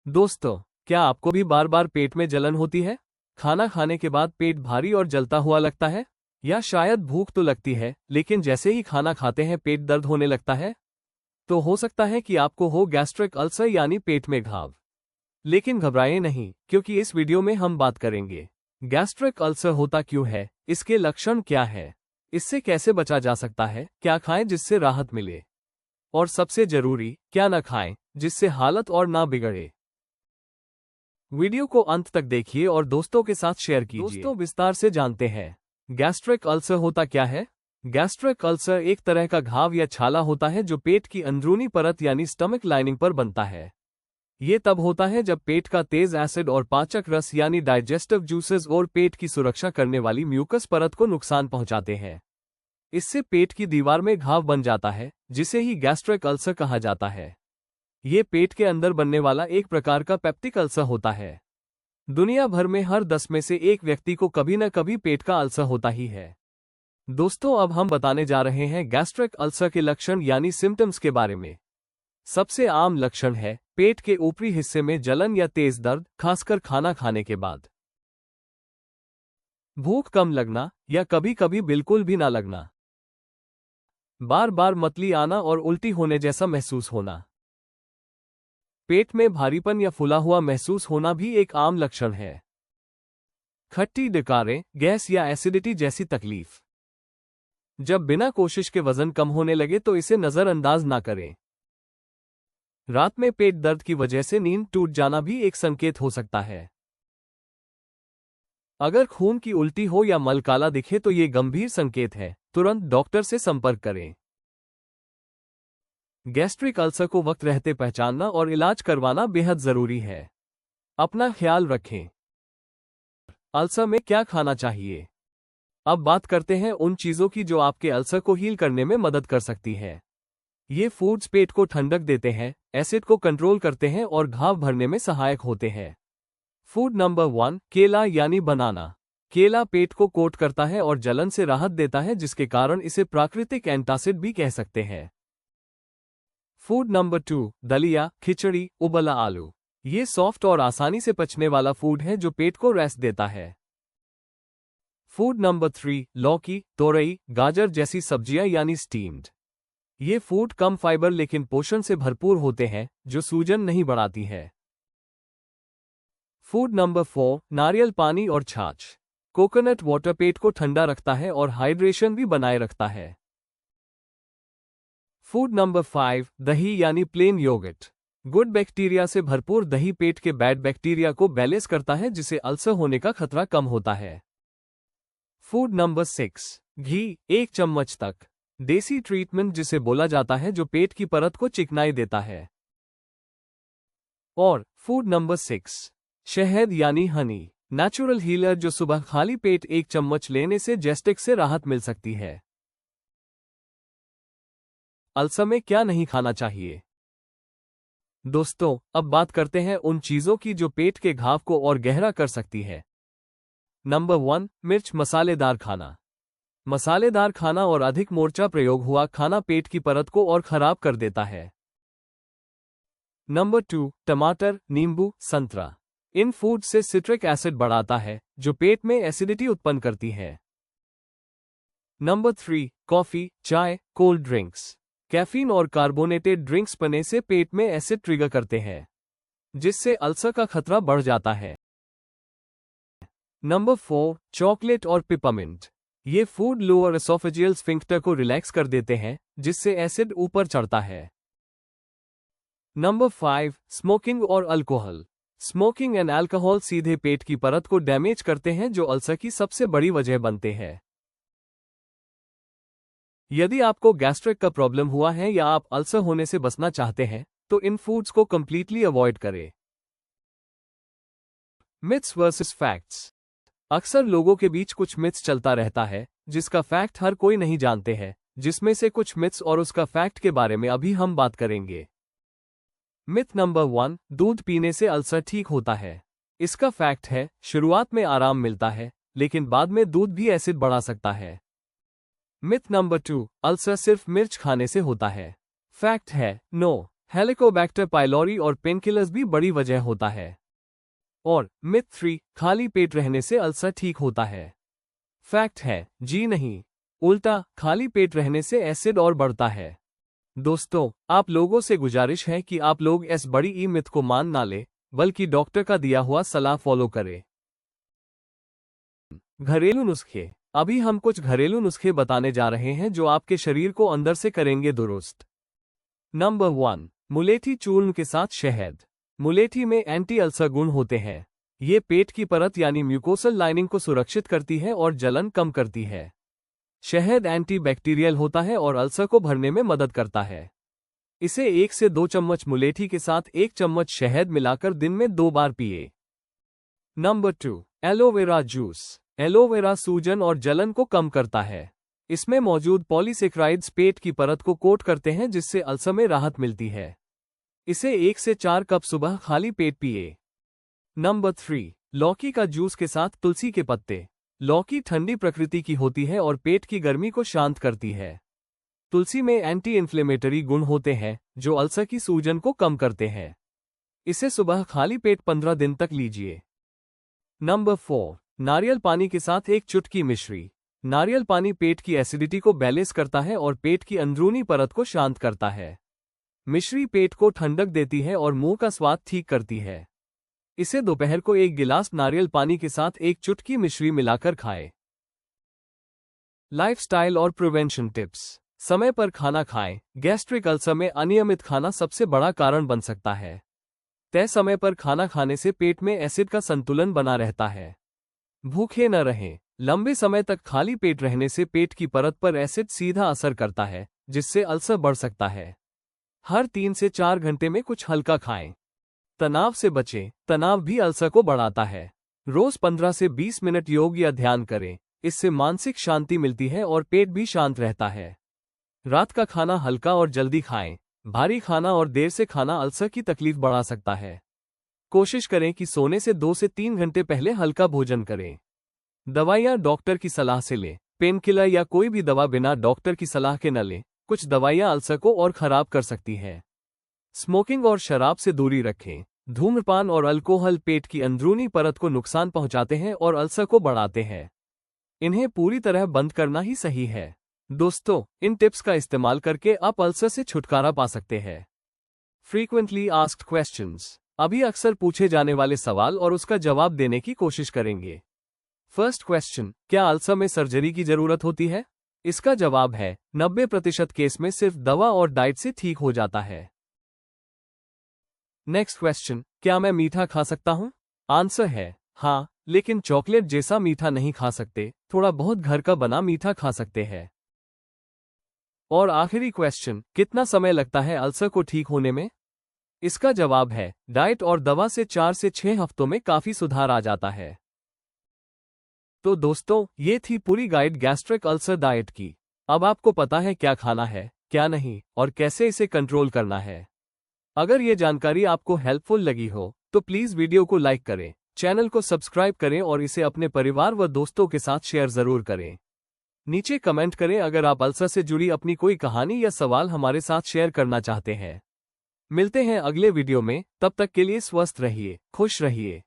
दोस्तों, क्या आपको भी बार बार पेट में जलन होती है? खाना खाने के बाद पेट भारी और जलता हुआ लगता है? या शायद भूख तो लगती है, लेकिन जैसे ही खाना खाते हैं पेट दर्द होने लगता है? तो हो सकता है कि आपको हो गैस्ट्रिक अल्सर यानी पेट में घाव। लेकिन घबराएं नहीं, क्योंकि इस वीडियो में हम बात करेंगे गैस्ट्रिक अल्सर होता क्यों है, इसके लक्षण क्या है, इससे कैसे बचा जा सकता है, क्या खाएं जिससे राहत मिले, और सबसे जरूरी, क्या न खाएं जिससे हालत और ना बिगड़े। वीडियो को अंत तक देखिए और दोस्तों के साथ शेयर कीजिए। दोस्तों, विस्तार से जानते हैं गैस्ट्रिक अल्सर होता क्या है। गैस्ट्रिक अल्सर एक तरह का घाव या छाला होता है जो पेट की अंदरूनी परत यानी स्टमक लाइनिंग पर बनता है। ये तब होता है जब पेट का तेज एसिड और पाचक रस यानी डाइजेस्टिव जूसेस और पेट की सुरक्षा करने वाली म्यूकस परत को नुकसान पहुंचाते हैं। इससे पेट की दीवार में घाव बन जाता है, जिसे ही गैस्ट्रिक अल्सर कहा जाता है। ये पेट के अंदर बनने वाला एक प्रकार का पेप्टिक अल्सर होता है। दुनिया भर में हर 10 में से एक व्यक्ति को कभी न कभी पेट का अल्सर होता ही है। दोस्तों, अब हम बताने जा रहे हैं गैस्ट्रिक अल्सर के लक्षण यानी सिम्टम्स के बारे में। सबसे आम लक्षण है पेट के ऊपरी हिस्से में जलन या तेज दर्द, खासकर खाना खाने के बाद। भूख कम लगना या कभी कभी बिल्कुल भी ना लगना। बार बार मतली आना और उल्टी होने जैसा महसूस होना। पेट में भारीपन या फुला हुआ महसूस होना भी एक आम लक्षण है। खट्टी डकारें, गैस या एसिडिटी जैसी तकलीफ। जब बिना कोशिश के वजन कम होने लगे तो इसे नजरअंदाज ना करें। रात में पेट दर्द की वजह से नींद टूट जाना भी एक संकेत हो सकता है। अगर खून की उल्टी हो या मल काला दिखे तो ये गंभीर संकेत है, तुरंत डॉक्टर से संपर्क करें। गैस्ट्रिक अल्सर को वक्त रहते पहचानना और इलाज करवाना बेहद जरूरी है। अपना ख्याल रखें। अल्सर में क्या खाना चाहिए? अब बात करते हैं उन चीजों की जो आपके अल्सर को हील करने में मदद कर सकती है। ये फूड्स पेट को ठंडक देते हैं, एसिड को कंट्रोल करते हैं और घाव भरने में सहायक होते हैं। फूड नंबर 1, केला यानी बनाना। केला पेट को कोट करता है और जलन से राहत देता है, जिसके कारण इसे प्राकृतिक एंटासिड भी कह सकते हैं। फूड नंबर 2, दलिया, खिचड़ी, उबला आलू। ये सॉफ्ट और आसानी से पचने वाला फूड है जो पेट को रेस्ट देता है। फूड नंबर 3, लौकी, तोरई, गाजर जैसी सब्जियां यानी स्टीम्ड। ये फूड कम फाइबर लेकिन पोषण से भरपूर होते हैं, जो सूजन नहीं बढ़ाती है। फूड नंबर 4, नारियल पानी और छाछ। कोकोनट वाटर पेट को ठंडा रखता है और हाइड्रेशन भी बनाए रखता है। फूड नंबर 5, दही यानी प्लेन योगर्ट। गुड बैक्टीरिया से भरपूर दही पेट के बैड बैक्टीरिया को बैलेंस करता है, जिससे अल्सर होने का खतरा कम होता है। फूड नंबर 6, घी, 1 चम्मच तक। देसी ट्रीटमेंट जिसे बोला जाता है, जो पेट की परत को चिकनाई देता है। और फूड नंबर 6, शहद यानी हनी, नेचुरल हीलर, जो सुबह खाली पेट 1 चम्मच लेने से गैस्ट्रिक से राहत मिल सकती है। अल्सर में क्या नहीं खाना चाहिए? दोस्तों, अब बात करते हैं उन चीजों की जो पेट के घाव को और गहरा कर सकती है। नंबर 1, मिर्च मसालेदार खाना। मसालेदार खाना और अधिक मोर्चा प्रयोग हुआ खाना पेट की परत को और खराब कर देता है। नंबर 2, टमाटर, नींबू, संतरा। इन फूड से सिट्रिक एसिड बढ़ाता है, जो पेट में एसिडिटी उत्पन्न करती है। नंबर 3, कॉफी, चाय, कोल्ड ड्रिंक्स। कैफीन और कार्बोनेटेड ड्रिंक्स पीने से पेट में एसिड ट्रिगर करते हैं, जिससे अल्सर का खतरा बढ़ जाता है। नंबर 4, चॉकलेट और पिपरमिंट। ये फूड लोअर एसोफेजियल स्फिंक्टर को रिलैक्स कर देते हैं, जिससे एसिड ऊपर चढ़ता है। नंबर 5, स्मोकिंग और अल्कोहल। स्मोकिंग एंड अल्कोहल सीधे पेट की परत को डैमेज करते हैं, जो अल्सर की सबसे बड़ी वजह बनते हैं। यदि आपको गैस्ट्रिक का प्रॉब्लम हुआ है या आप अल्सर होने से बचना चाहते हैं, तो इन फूड्स को कंप्लीटली अवॉइड करें। Myths versus facts. अक्सर लोगों के बीच कुछ मिथ्स चलता रहता है, जिसका फैक्ट हर कोई नहीं जानते हैं। जिसमें से कुछ मिथ्स और उसका फैक्ट के बारे में अभी हम बात करेंगे। मिथ नंबर 1, दूध पीने से अल्सर ठीक होता है। इसका फैक्ट है, शुरुआत में आराम मिलता है, लेकिन बाद में दूध भी एसिड बढ़ा सकता है। मिथ नंबर 2, अल्सर सिर्फ मिर्च खाने से होता है। फैक्ट है, नो। हेलिकोबैक्टर पाइलोरी और पेनकिलर्स भी बड़ी वजह होता है। और मिथ 3, खाली पेट रहने से अल्सर ठीक होता है। फैक्ट है, जी नहीं, उल्टा खाली पेट रहने से एसिड और बढ़ता है। दोस्तों, आप लोगों से गुजारिश है कि आप लोग इस बड़ी ई मिथ को मान ना ले, बल्कि डॉक्टर का दिया हुआ सलाह फॉलो करें। घरेलू नुस्खे। अभी हम कुछ घरेलू नुस्खे बताने जा रहे हैं जो आपके शरीर को अंदर से करेंगे दुरुस्त। नंबर 1, मुलेठी चूर्ण के साथ शहद। मुलेठी में एंटी अल्सर गुण होते हैं। ये पेट की परत यानी म्यूकोसल लाइनिंग को सुरक्षित करती है और जलन कम करती है। शहद एंटीबैक्टीरियल होता है और अल्सर को भरने में मदद करता है। इसे 1 से 2 चम्मच मुलेठी के साथ 1 चम्मच शहद मिलाकर दिन में 2 बार पिए। Number 2, aloe vera juice. एलोवेरा सूजन और जलन को कम करता है। इसमें मौजूद पॉलीसेक्राइड्स पेट की परत को कोट करते हैं जिससे अल्सर में राहत मिलती है। इसे 1 से 4 कप सुबह खाली पेट पिए। नंबर 3, लौकी का जूस के साथ तुलसी के पत्ते। लौकी ठंडी प्रकृति की होती है और पेट की गर्मी को शांत करती है। तुलसी में एंटी इन्फ्लेमेटरी गुण होते हैं जो अल्सर की सूजन को कम करते हैं। इसे सुबह खाली पेट 15 दिन तक लीजिए। नंबर 4, नारियल पानी के साथ 1 चुटकी मिश्री। नारियल पानी पेट की एसिडिटी को बैलेंस करता है और पेट की अंदरूनी परत को शांत करता है। मिश्री पेट को ठंडक देती है और मुंह का स्वाद ठीक करती है। इसे दोपहर को 1 गिलास नारियल पानी के साथ 1 चुटकी मिश्री मिलाकर खाएं। लाइफस्टाइल और प्रिवेंशन टिप्स। समय पर खाना खाएं। गैस्ट्रिक अल्सर में अनियमित खाना सबसे बड़ा कारण बन सकता है। तय समय पर खाना खाने से पेट में एसिड का संतुलन बना रहता है। भूखे न रहें। लंबे समय तक खाली पेट रहने से पेट की परत पर एसिड सीधा असर करता है, जिससे अल्सर बढ़ सकता है। हर 3 से 4 घंटे में कुछ हल्का खाएं। तनाव से बचें। तनाव भी अल्सर को बढ़ाता है। रोज 15 से 20 मिनट योग या ध्यान करें। इससे मानसिक शांति मिलती है और पेट भी शांत रहता है। रात का खाना हल्का और जल्दी खाएं। भारी खाना और देर से खाना अल्सर की तकलीफ बढ़ा सकता है। कोशिश करें कि सोने से 2 से 3 घंटे पहले हल्का भोजन करें। दवाइयाँ डॉक्टर की सलाह से लें। पेनकिलर या कोई भी दवा बिना डॉक्टर की सलाह के न लें। कुछ दवाइयाँ अल्सर को और खराब कर सकती हैं। स्मोकिंग और शराब से दूरी रखें। धूम्रपान और अल्कोहल पेट की अंदरूनी परत को नुकसान पहुंचाते हैं और अल्सर को बढ़ाते हैं। इन्हें पूरी तरह बंद करना ही सही है। दोस्तों, इन टिप्स का इस्तेमाल करके आप अल्सर से छुटकारा पा सकते हैं। Frequently asked questions. अभी अक्सर पूछे जाने वाले सवाल और उसका जवाब देने की कोशिश करेंगे। फर्स्ट क्वेश्चन, क्या अल्सर में सर्जरी की जरूरत होती है? इसका जवाब है 90% केस में सिर्फ दवा और डाइट से ठीक हो जाता है। नेक्स्ट क्वेश्चन, क्या मैं मीठा खा सकता हूं? आंसर है हाँ, लेकिन चॉकलेट जैसा मीठा नहीं खा सकते। थोड़ा बहुत घर का बना मीठा खा सकते हैं। और आखिरी क्वेश्चन, कितना समय लगता है अल्सर को ठीक होने में? इसका जवाब है डाइट और दवा से 4 से 6 हफ्तों में काफी सुधार आ जाता है। तो दोस्तों, ये थी पूरी गाइड गैस्ट्रिक अल्सर डाइट की। अब आपको पता है क्या खाना है, क्या नहीं और कैसे इसे कंट्रोल करना है। अगर ये जानकारी आपको हेल्पफुल लगी हो तो प्लीज वीडियो को लाइक करें, चैनल को सब्सक्राइब करें और इसे अपने परिवार व दोस्तों के साथ शेयर जरूर करें। नीचे कमेंट करें अगर आप अल्सर से जुड़ी अपनी कोई कहानी या सवाल हमारे साथ शेयर करना चाहते हैं। मिलते हैं अगले वीडियो में, तब तक के लिए स्वस्थ रहिए, खुश रहिए।